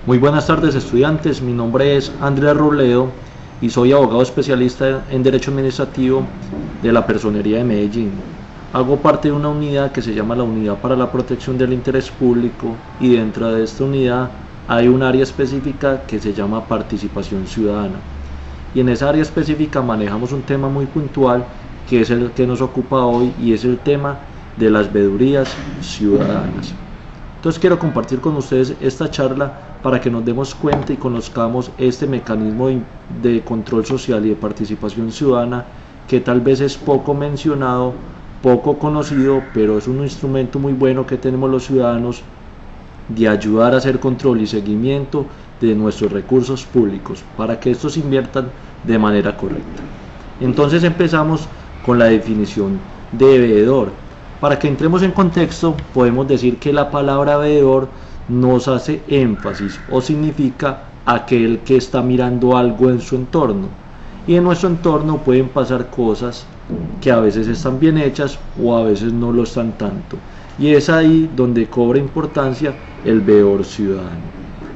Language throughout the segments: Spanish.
Muy buenas tardes, estudiantes, mi nombre es Andrés Robledo y soy abogado especialista en Derecho Administrativo de la Personería de Medellín. Hago parte de una unidad que se llama la Unidad para la Protección del Interés Público, y dentro de esta unidad hay un área específica que se llama Participación Ciudadana. Y en esa área específica manejamos un tema muy puntual que es el que nos ocupa hoy, y es el tema de las veedurías ciudadanas. Entonces quiero compartir con ustedes esta charla para que nos demos cuenta y conozcamos este mecanismo de control social y de participación ciudadana, que tal vez es poco mencionado, poco conocido, pero es un instrumento muy bueno que tenemos los ciudadanos de ayudar a hacer control y seguimiento de nuestros recursos públicos para que estos se inviertan de manera correcta. Entonces empezamos con la definición de veedor. Para que entremos en contexto, podemos decir que la palabra veedor nos hace énfasis o significa aquel que está mirando algo en su entorno. Y en nuestro entorno pueden pasar cosas que a veces están bien hechas o a veces no lo están tanto. Y es ahí donde cobra importancia el veedor ciudadano.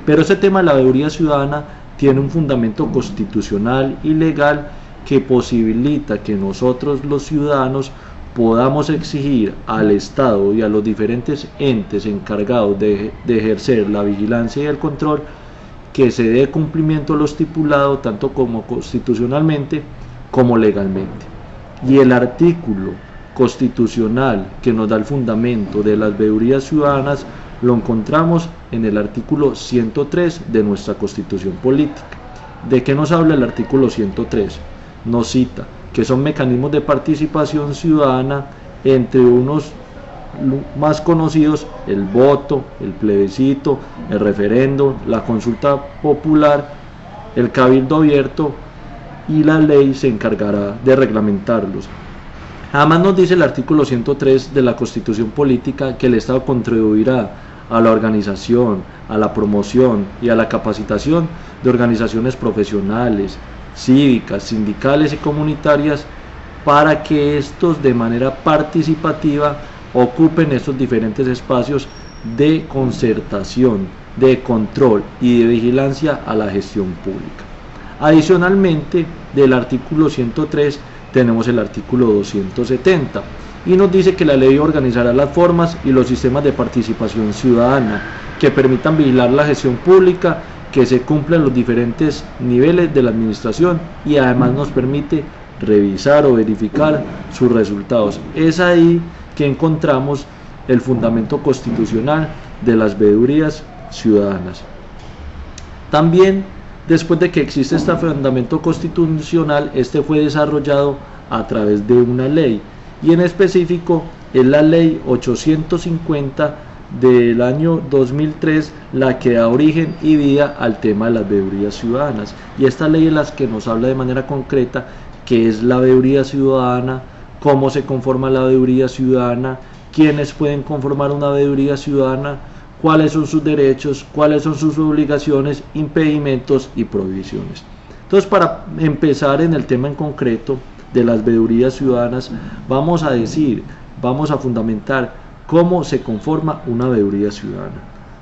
Pero este tema de la veeduría ciudadana tiene un fundamento constitucional y legal que posibilita que nosotros los ciudadanos podamos exigir al Estado y a los diferentes entes encargados de ejercer la vigilancia y el control que se dé cumplimiento a lo estipulado tanto como constitucionalmente como legalmente. Y el artículo constitucional que nos da el fundamento de las veedurías ciudadanas lo encontramos en el artículo 103 de nuestra Constitución Política. ¿De qué nos habla el artículo 103? Nos cita que son mecanismos de participación ciudadana, entre unos más conocidos: el voto, el plebiscito, el referendo, la consulta popular, el cabildo abierto, y la ley se encargará de reglamentarlos. Además nos dice el artículo 103 de la Constitución Política que el Estado contribuirá a la organización, a la promoción y a la capacitación de organizaciones profesionales, cívicas, sindicales y comunitarias, para que estos de manera participativa ocupen estos diferentes espacios de concertación, de control y de vigilancia a la gestión pública. Adicionalmente, del artículo 103 tenemos el artículo 270 y nos dice que la ley organizará las formas y los sistemas de participación ciudadana que permitan vigilar la gestión pública, que se cumplan los diferentes niveles de la administración, y además nos permite revisar o verificar sus resultados. Es ahí que encontramos el fundamento constitucional de las veedurías ciudadanas. También, después de que existe este fundamento constitucional, este fue desarrollado a través de una ley, y en específico es la ley 850 del año 2003 la que da origen y vida al tema de las veedurías ciudadanas. Y esta ley es la que nos habla de manera concreta qué es la veeduría ciudadana, cómo se conforma la veeduría ciudadana, quiénes pueden conformar una veeduría ciudadana, cuáles son sus derechos, cuáles son sus obligaciones, impedimentos y prohibiciones. Entonces, para empezar en el tema en concreto de las veedurías ciudadanas, vamos a fundamentar cómo se conforma una veeduría ciudadana.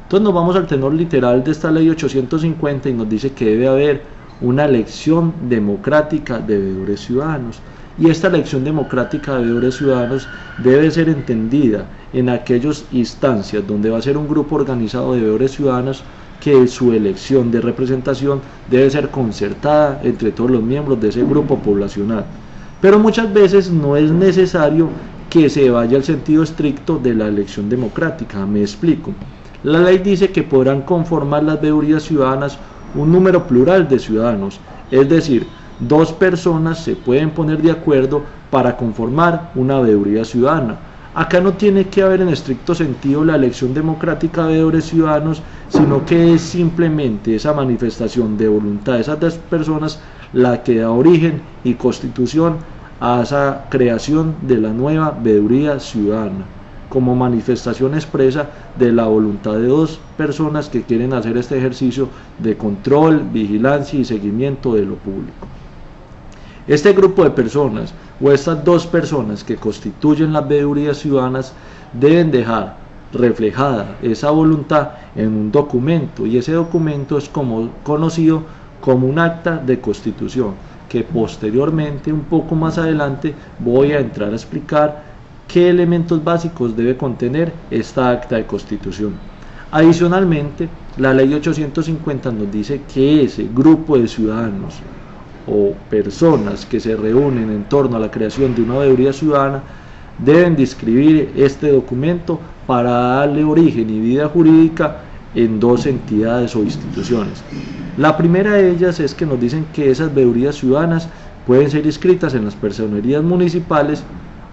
Entonces nos vamos al tenor literal de esta ley 850 y nos dice que debe haber una elección democrática de veedores ciudadanos. Y esta elección democrática de veedores ciudadanos debe ser entendida en aquellas instancias donde va a ser un grupo organizado de veedores ciudadanos, que su elección de representación debe ser concertada entre todos los miembros de ese grupo poblacional. Pero muchas veces no es necesario que se vaya al sentido estricto de la elección democrática. Me explico. La ley dice que podrán conformar las veedurías ciudadanas un número plural de ciudadanos, es decir, dos personas se pueden poner de acuerdo para conformar una veeduría ciudadana. Acá no tiene que haber en estricto sentido la elección democrática de veedores ciudadanos, sino que es simplemente esa manifestación de voluntad de esas dos personas la que da origen y constitución a esa creación de la nueva veeduría ciudadana, como manifestación expresa de la voluntad de dos personas que quieren hacer este ejercicio de control, vigilancia y seguimiento de lo público. Este grupo de personas o estas dos personas que constituyen las veedurías ciudadanas deben dejar reflejada esa voluntad en un documento, y ese documento es conocido como un acta de constitución, que posteriormente, un poco más adelante, voy a entrar a explicar qué elementos básicos debe contener esta acta de constitución. Adicionalmente, la ley 850 nos dice que ese grupo de ciudadanos o personas que se reúnen en torno a la creación de una veeduría ciudadana deben de inscribir este documento para darle origen y vida jurídica en dos entidades o instituciones. La primera de ellas es que nos dicen que esas veedurías ciudadanas pueden ser inscritas en las personerías municipales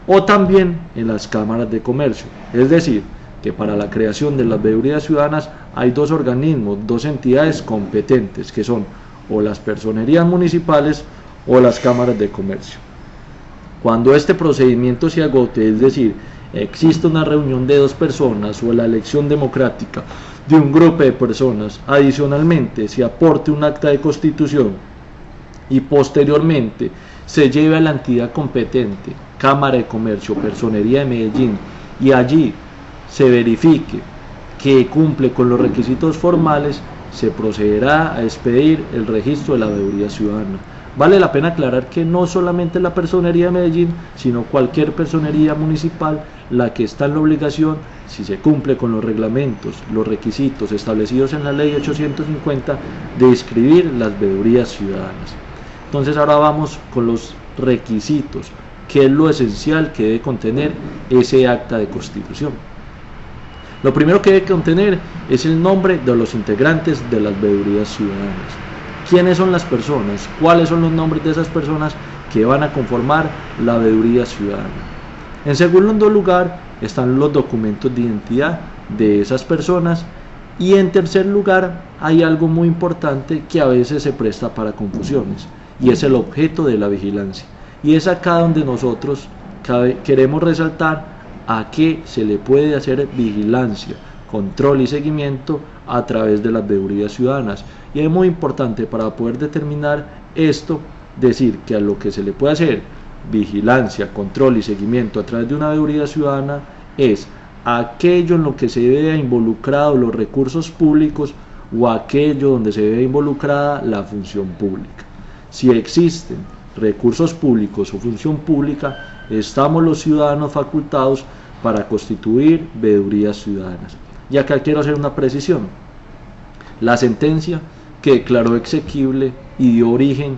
o también en las cámaras de comercio. Es decir, que para la creación de las veedurías ciudadanas hay dos organismos, dos entidades competentes, que son o las personerías municipales o las cámaras de comercio. Cuando este procedimiento se agote, es decir, existe una reunión de dos personas o la elección democrática de un grupo de personas, adicionalmente se aporte un acta de constitución y posteriormente se lleve a la entidad competente, Cámara de Comercio, Personería de Medellín, y allí se verifique que cumple con los requisitos formales, se procederá a expedir el registro de la veeduría ciudadana. Vale la pena aclarar que no solamente la Personería de Medellín, sino cualquier personería municipal la que está en la obligación, si se cumple con los reglamentos, los requisitos establecidos en la ley 850, de inscribir las veedurías ciudadanas. Entonces ahora vamos con los requisitos, que es lo esencial que debe contener ese acta de constitución. Lo primero que debe contener es el nombre de los integrantes de las veedurías ciudadanas. ¿Quiénes son las personas? ¿Cuáles son los nombres de esas personas que van a conformar la veeduría ciudadana? En segundo lugar, están los documentos de identidad de esas personas. Y en tercer lugar, hay algo muy importante que a veces se presta para confusiones, y es el objeto de la vigilancia. Y es acá donde nosotros queremos resaltar a qué se le puede hacer vigilancia, control y seguimiento a través de las veedurías ciudadanas. Y es muy importante para poder determinar esto, decir que a lo que se le puede hacer vigilancia, control y seguimiento a través de una veeduría ciudadana es aquello en lo que se vea involucrado los recursos públicos o aquello donde se vea involucrada la función pública. Si existen recursos públicos o función pública, estamos los ciudadanos facultados para constituir veedurías ciudadanas. Y acá quiero hacer una precisión. La sentencia que declaró exequible y dio origen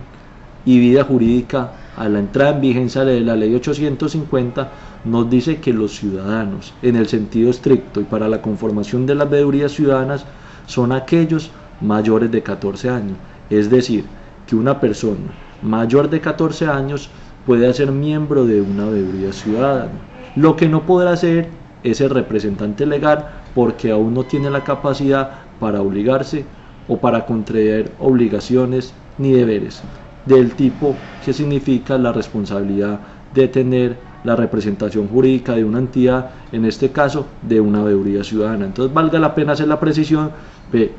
y vida jurídica a la entrada en vigencia de la ley 850 nos dice que los ciudadanos, en el sentido estricto y para la conformación de las veedurías ciudadanas, son aquellos mayores de 14 años. Es decir, que una persona mayor de 14 años puede ser miembro de una veeduría ciudadana. Lo que no podrá ser es el representante legal, porque aún no tiene la capacidad para obligarse o para contraer obligaciones ni deberes del tipo que significa la responsabilidad de tener la representación jurídica de una entidad, en este caso de una veeduría ciudadana. Entonces valga la pena hacer la precisión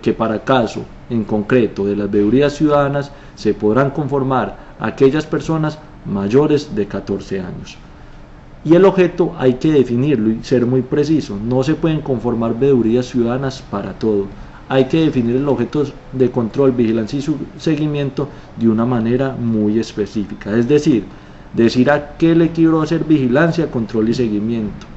que para caso en concreto de las veedurías ciudadanas se podrán conformar aquellas personas mayores de 14 años. Y el objeto hay que definirlo y ser muy preciso. No se pueden conformar veedurías ciudadanas para todo. Hay que definir el objeto de control, vigilancia y seguimiento de una manera muy específica. Es decir a qué le quiero hacer vigilancia, control y seguimiento.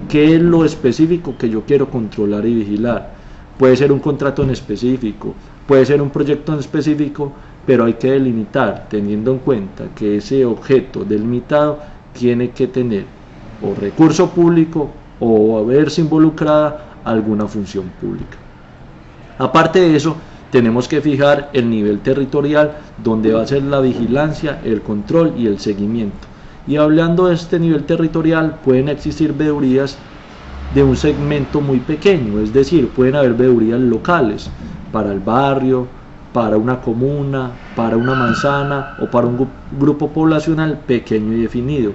¿Qué es lo específico que yo quiero controlar y vigilar? Puede ser un contrato en específico, puede ser un proyecto en específico, pero hay que delimitar teniendo en cuenta que ese objeto delimitado tiene que tener o recurso público o verse involucrada alguna función pública. Aparte de eso, tenemos que fijar el nivel territorial donde va a ser la vigilancia, el control y el seguimiento. Y hablando de este nivel territorial, pueden existir veedurías de un segmento muy pequeño, es decir, pueden haber veedurías locales para el barrio, para una comuna, para una manzana o para un grupo poblacional pequeño y definido.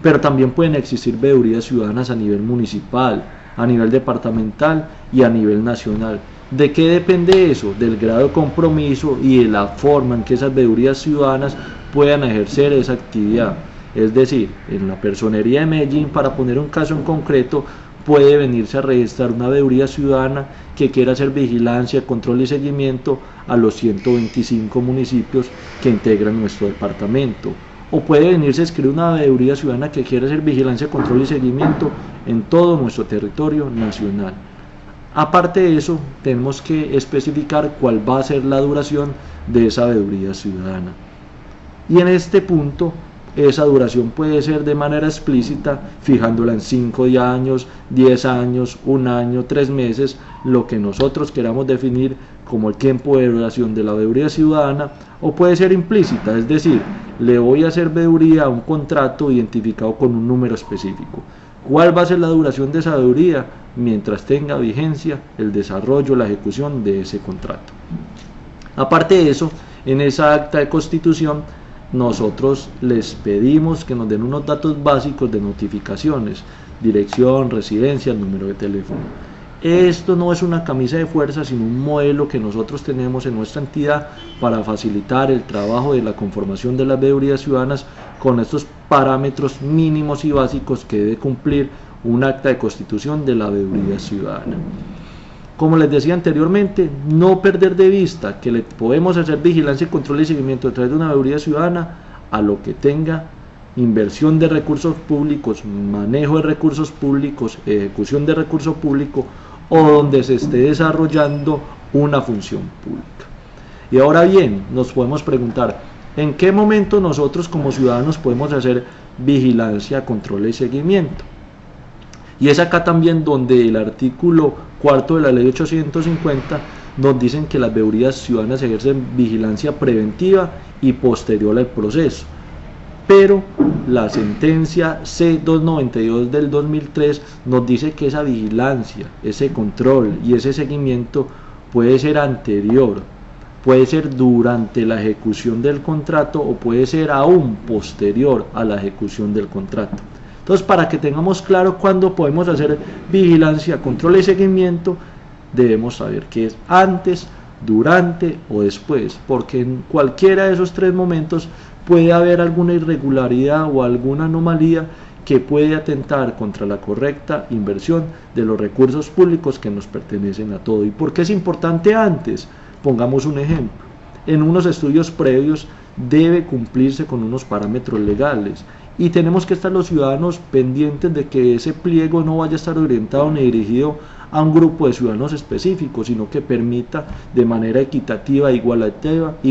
Pero también pueden existir veedurías ciudadanas a nivel municipal, a nivel departamental y a nivel nacional. ¿De qué depende eso? Del grado de compromiso y de la forma en que esas veedurías ciudadanas puedan ejercer esa actividad. Es decir, en la Personería de Medellín, para poner un caso en concreto, puede venirse a registrar una veeduría ciudadana que quiera hacer vigilancia, control y seguimiento a los 125 municipios que integran nuestro departamento. O puede venirse a escribir una veeduría ciudadana que quiera hacer vigilancia, control y seguimiento en todo nuestro territorio nacional. Aparte de eso, tenemos que especificar cuál va a ser la duración de esa veeduría ciudadana. Y en este punto, esa duración puede ser de manera explícita, fijándola en 5 años, 10 años, 1 año, 3 meses, lo que nosotros queramos definir como el tiempo de duración de la veeduría ciudadana, o puede ser implícita, es decir, le voy a hacer veeduría a un contrato identificado con un número específico. ¿Cuál va a ser la duración de esa veeduría? Mientras tenga vigencia el desarrollo, la ejecución de ese contrato. Aparte de eso, en esa acta de constitución, nosotros les pedimos que nos den unos datos básicos de notificaciones, dirección, residencia, número de teléfono. Esto no es una camisa de fuerza, sino un modelo que nosotros tenemos en nuestra entidad para facilitar el trabajo de la conformación de las veedurías ciudadanas con estos parámetros mínimos y básicos que debe cumplir un acta de constitución de la veeduría ciudadana. Como les decía anteriormente, no perder de vista que le podemos hacer vigilancia, control y seguimiento a través de una veeduría ciudadana a lo que tenga inversión de recursos públicos, manejo de recursos públicos, ejecución de recursos públicos o donde se esté desarrollando una función pública. Y ahora bien, nos podemos preguntar, ¿en qué momento nosotros como ciudadanos podemos hacer vigilancia, control y seguimiento? Y es acá también donde el artículo 4 de la ley 850 nos dicen que las veedurías ciudadanas ejercen vigilancia preventiva y posterior al proceso. Pero la sentencia C292 del 2003 nos dice que esa vigilancia, ese control y ese seguimiento puede ser anterior, puede ser durante la ejecución del contrato o puede ser aún posterior a la ejecución del contrato. Entonces, para que tengamos claro cuándo podemos hacer vigilancia, control y seguimiento, debemos saber que es antes, durante o después, porque en cualquiera de esos 3 momentos puede haber alguna irregularidad o alguna anomalía que puede atentar contra la correcta inversión de los recursos públicos que nos pertenecen a todos. ¿Y por qué es importante antes? Pongamos un ejemplo. En unos estudios previos debe cumplirse con unos parámetros legales y tenemos que estar los ciudadanos pendientes de que ese pliego no vaya a estar orientado ni dirigido a un grupo de ciudadanos específicos, sino que permita de manera equitativa, igualitaria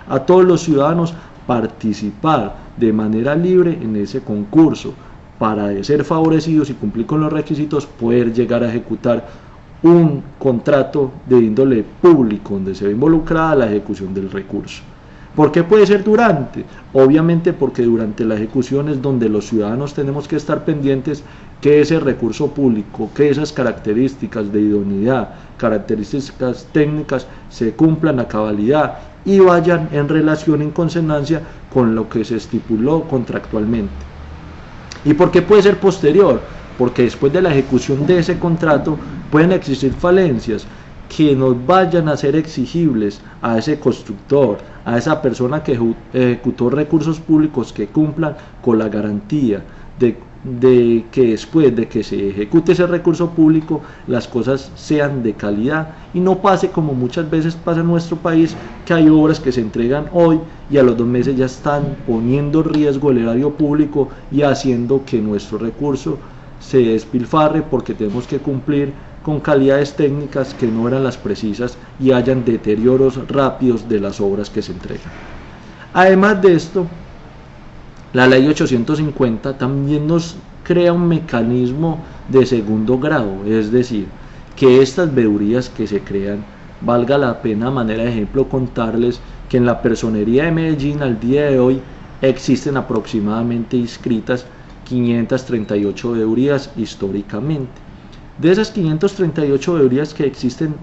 a todos los ciudadanos participar de manera libre en ese concurso para, de ser favorecidos y cumplir con los requisitos, poder llegar a ejecutar un contrato de índole público donde se ve involucrada la ejecución del recurso. ¿Por qué puede ser durante? Obviamente porque durante la ejecución es donde los ciudadanos tenemos que estar pendientes que ese recurso público, que esas características de idoneidad, características técnicas se cumplan a cabalidad y vayan en relación, en consonancia con lo que se estipuló contractualmente. ¿Y por qué puede ser posterior? Porque después de la ejecución de ese contrato pueden existir falencias que nos vayan a ser exigibles a ese constructor, a esa persona que ejecutó recursos públicos, que cumplan con la garantía de que después de que se ejecute ese recurso público las cosas sean de calidad y no pase como muchas veces pasa en nuestro país, que hay obras que se entregan hoy y a los 2 meses ya están poniendo en riesgo el erario público y haciendo que nuestro recurso se despilfarre porque tenemos que cumplir con calidades técnicas que no eran las precisas y hayan deterioros rápidos de las obras que se entregan. Además de esto, la ley 850 también nos crea un mecanismo de segundo grado, es decir, que estas veedurías que se crean, valga la pena a manera de ejemplo contarles que en la Personería de Medellín al día de hoy existen aproximadamente inscritas 538 veedurías históricamente. De esas 538 veedurías que existen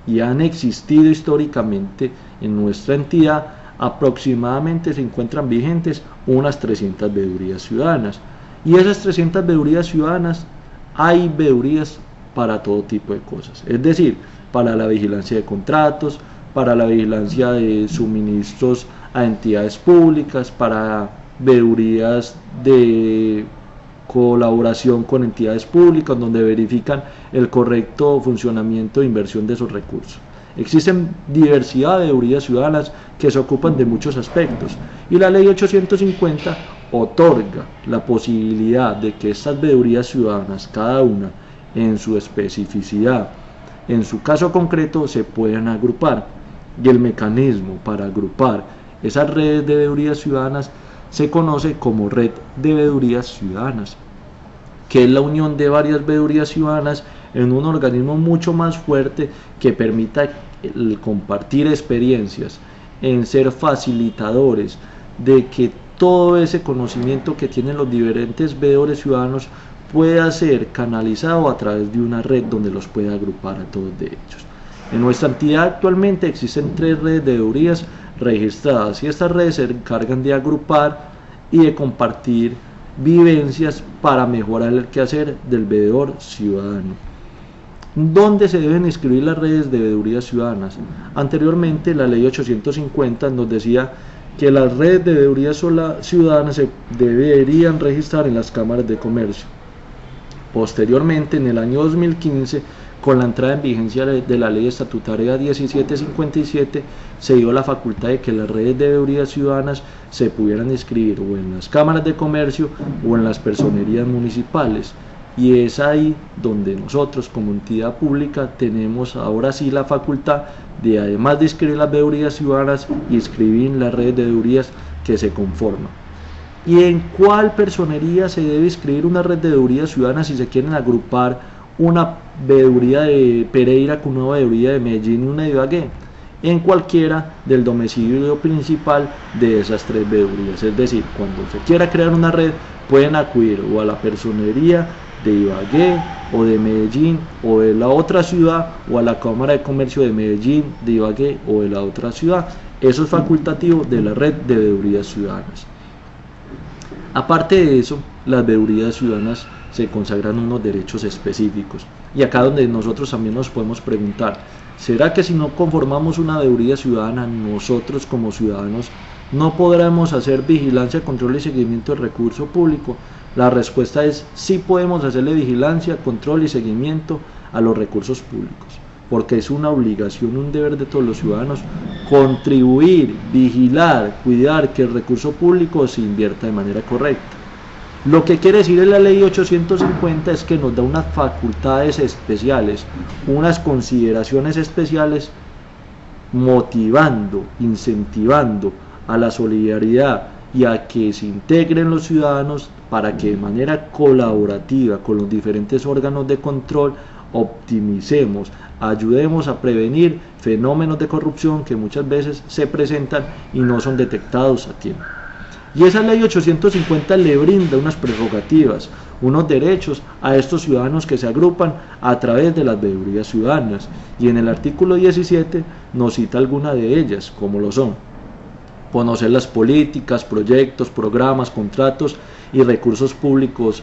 y han existido históricamente en nuestra entidad, aproximadamente se encuentran vigentes unas 300 veedurías ciudadanas. Y esas 300 veedurías ciudadanas, hay veedurías para todo tipo de cosas, es decir, para la vigilancia de contratos, para la vigilancia de suministros a entidades públicas, para veedurías de colaboración con entidades públicas, donde verifican el correcto funcionamiento e inversión de esos recursos. Existen diversidad de veedurías ciudadanas que se ocupan de muchos aspectos, y la Ley 850 otorga la posibilidad de que estas veedurías ciudadanas, cada una en su especificidad, en su caso concreto, se puedan agrupar. Y el mecanismo para agrupar esas redes de veedurías ciudadanas se conoce como red de veedurías ciudadanas, que es la unión de varias veedurías ciudadanas en un organismo mucho más fuerte que permita el compartir experiencias, en ser facilitadores de que todo ese conocimiento que tienen los diferentes veedores ciudadanos pueda ser canalizado a través de una red donde los pueda agrupar a todos de ellos. En nuestra entidad actualmente existen 3 redes de veedurías registradas, y estas redes se encargan de agrupar y de compartir vivencias para mejorar el quehacer del veedor ciudadano. ¿Dónde se deben inscribir las redes de veedurías ciudadanas? Anteriormente la Ley 850 nos decía que las redes de veedurías ciudadanas se deberían registrar en las cámaras de comercio. Posteriormente, en el año 2015, con la entrada en vigencia de la Ley Estatutaria 1757, se dio la facultad de que las redes de veedurías ciudadanas se pudieran inscribir o en las cámaras de comercio o en las personerías municipales. Y es ahí donde nosotros, como entidad pública, tenemos ahora sí la facultad de, además de inscribir las veedurías ciudadanas, inscribir las redes de veedurías que se conforman. ¿Y en cuál personería se debe inscribir una red de veedurías ciudadanas si se quieren agrupar una veeduría de Pereira con una veeduría de Medellín y una de Ibagué? En cualquiera del domicilio principal de esas 3 veedurías. Es decir, cuando se quiera crear una red, pueden acudir o a la personería de Ibagué o de Medellín o de la otra ciudad, o a la Cámara de Comercio de Medellín, de Ibagué o de la otra ciudad. Eso es facultativo de la red de veedurías ciudadanas. Aparte de eso, las veedurías ciudadanas se consagran unos derechos específicos, y acá donde nosotros también nos podemos preguntar: ¿será que si no conformamos una veeduría ciudadana, nosotros como ciudadanos no podremos hacer vigilancia, control y seguimiento del recurso público? La respuesta es: sí podemos hacerle vigilancia, control y seguimiento a los recursos públicos, porque es una obligación, un deber de todos los ciudadanos contribuir, vigilar, cuidar que el recurso público se invierta de manera correcta. Lo que quiere decir la Ley 850 es que nos da unas facultades especiales, unas consideraciones especiales, motivando, incentivando a la solidaridad y a que se integren los ciudadanos para que de manera colaborativa con los diferentes órganos de control optimicemos, ayudemos a prevenir fenómenos de corrupción que muchas veces se presentan y no son detectados a tiempo. Y esa Ley 850 le brinda unas prerrogativas, unos derechos a estos ciudadanos que se agrupan a través de las veedurías ciudadanas, y en el artículo 17 nos cita algunas de ellas, como lo son: conocer las políticas, proyectos, programas, contratos y recursos públicos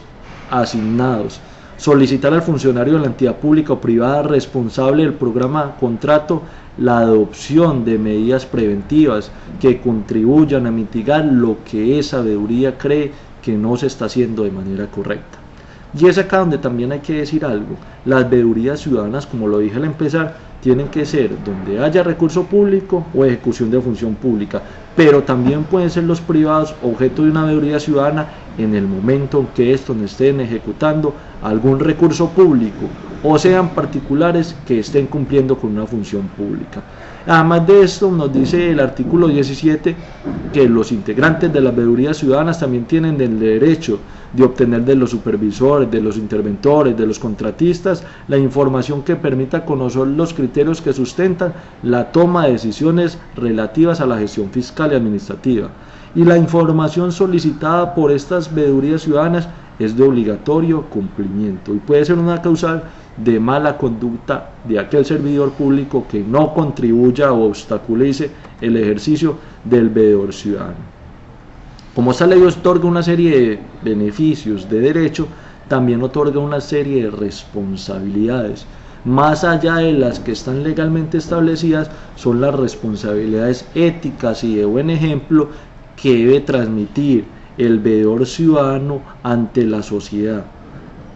asignados, solicitar al funcionario de la entidad pública o privada responsable del programa contrato la adopción de medidas preventivas que contribuyan a mitigar lo que esa veeduría cree que no se está haciendo de manera correcta. Y es acá donde también hay que decir algo: las veedurías ciudadanas, como lo dije al empezar, tienen que ser donde haya recurso público o ejecución de función pública, pero también pueden ser los privados objeto de una veeduría ciudadana en el momento en que estos estén ejecutando algún recurso público, o sean particulares que estén cumpliendo con una función pública. Además de esto, nos dice el artículo 17 que los integrantes de las veedurías ciudadanas también tienen el derecho de obtener de los supervisores, de los interventores, de los contratistas, la información que permita conocer los criterios que sustentan la toma de decisiones relativas a la gestión fiscal y administrativa. Y la información solicitada por estas veedurías ciudadanas es de obligatorio cumplimiento y puede ser una causal de mala conducta de aquel servidor público que no contribuya o obstaculice el ejercicio del veedor ciudadano. Como esta ley otorga una serie de beneficios de derecho, también otorga una serie de responsabilidades. Más allá de las que están legalmente establecidas, son las responsabilidades éticas y de buen ejemplo que debe transmitir el veedor ciudadano ante la sociedad.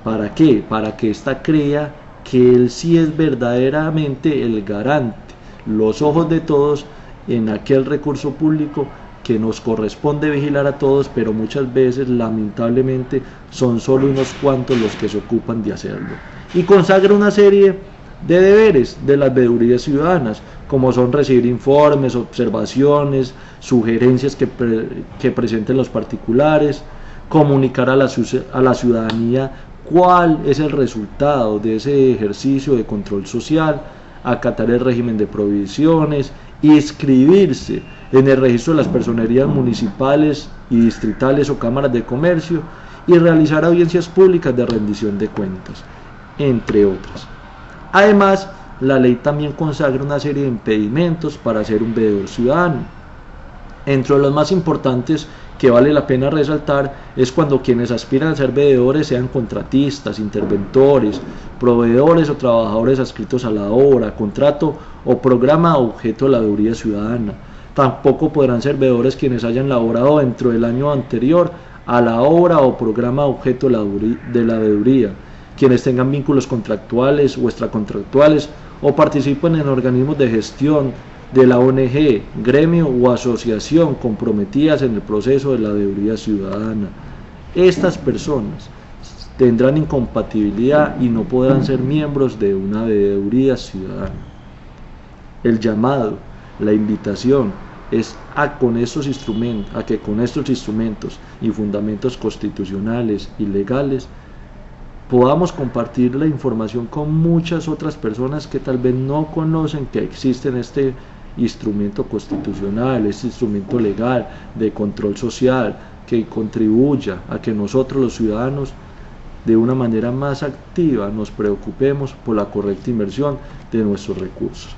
¿Para qué? Para que ésta crea que él sí es verdaderamente el garante, los ojos de todos en aquel recurso público que nos corresponde vigilar a todos, pero muchas veces lamentablemente son solo unos cuantos los que se ocupan de hacerlo. Y consagra una serie de deberes de las veedurías ciudadanas, como son recibir informes, observaciones, sugerencias que presenten los particulares, comunicar a la ciudadanía cuál es el resultado de ese ejercicio de control social, acatar el régimen de prohibiciones, inscribirse en el registro de las personerías municipales y distritales o cámaras de comercio y realizar audiencias públicas de rendición de cuentas, entre otras. Además, la ley también consagra una serie de impedimentos para ser un veedor ciudadano. Entre los más importantes que vale la pena resaltar es cuando quienes aspiran a ser veedores sean contratistas, interventores, proveedores o trabajadores adscritos a la obra, contrato o programa objeto de la veeduría ciudadana. Tampoco podrán ser veedores quienes hayan laborado dentro del año anterior a la obra o programa objeto de la veeduría, quienes tengan vínculos contractuales o extracontractuales o participen en organismos de gestión de la ONG, gremio o asociación comprometidas en el proceso de la veeduría ciudadana. Estas personas tendrán incompatibilidad y no podrán ser miembros de una veeduría ciudadana. El llamado, la invitación es a que con estos instrumentos y fundamentos constitucionales y legales podamos compartir la información con muchas otras personas que tal vez no conocen que existen este instrumento constitucional, este instrumento legal de control social que contribuya a que nosotros los ciudadanos de una manera más activa nos preocupemos por la correcta inversión de nuestros recursos.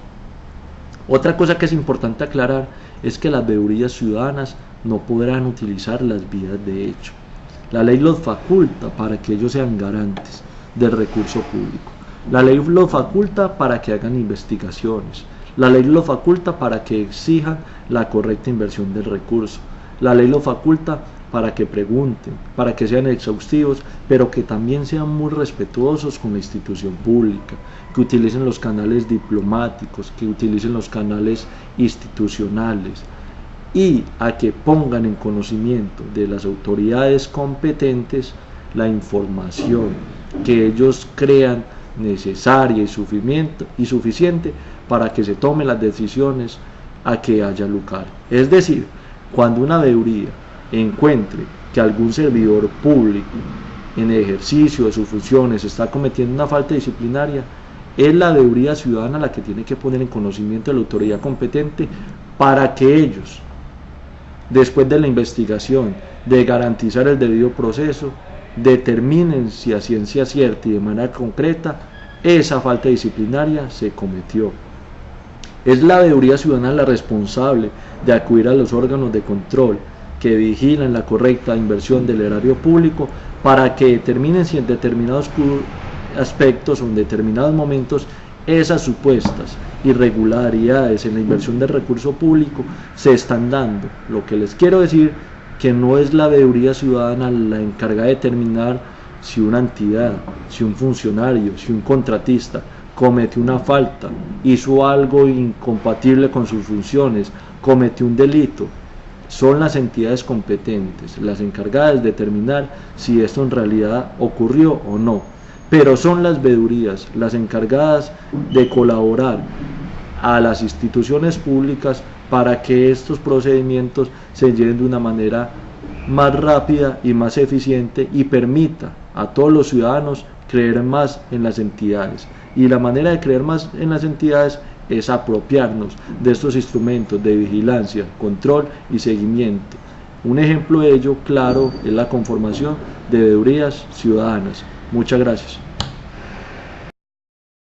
Otra cosa que es importante aclarar es que las veedurías ciudadanas no podrán utilizar las vías de hecho. La ley los faculta para que ellos sean garantes del recurso público. La ley los faculta para que hagan investigaciones. La ley los faculta para que exijan la correcta inversión del recurso. La ley los faculta para que pregunten, para que sean exhaustivos, pero que también sean muy respetuosos con la institución pública, que utilicen los canales diplomáticos, que utilicen los canales institucionales y a que pongan en conocimiento de las autoridades competentes la información que ellos crean necesaria y suficiente para que se tomen las decisiones a que haya lugar. Es decir, cuando una veeduría encuentre que algún servidor público en ejercicio de sus funciones está cometiendo una falta disciplinaria, es la veeduría ciudadana la que tiene que poner en conocimiento de la autoridad competente para que ellos, después de la investigación, de garantizar el debido proceso, determinen si a ciencia cierta y de manera concreta esa falta disciplinaria se cometió. Es la veeduría ciudadana la responsable de acudir a los órganos de control que vigilan la correcta inversión del erario público para que determinen si en determinados aspectos o en determinados momentos esas supuestas irregularidades en la inversión del recurso público se están dando. Lo que les quiero decir que no es la veeduría ciudadana la encargada de determinar si una entidad, si un funcionario, si un contratista cometió una falta, hizo algo incompatible con sus funciones, cometió un delito. Son las entidades competentes las encargadas de determinar si esto en realidad ocurrió o no, pero son las veedurías las encargadas de colaborar a las instituciones públicas para que estos procedimientos se lleven de una manera más rápida y más eficiente y permita a todos los ciudadanos creer más en las entidades. Y la manera de creer más en las entidades es apropiarnos de estos instrumentos de vigilancia, control y seguimiento. Un ejemplo de ello claro es la conformación de veedurías ciudadanas. Muchas gracias.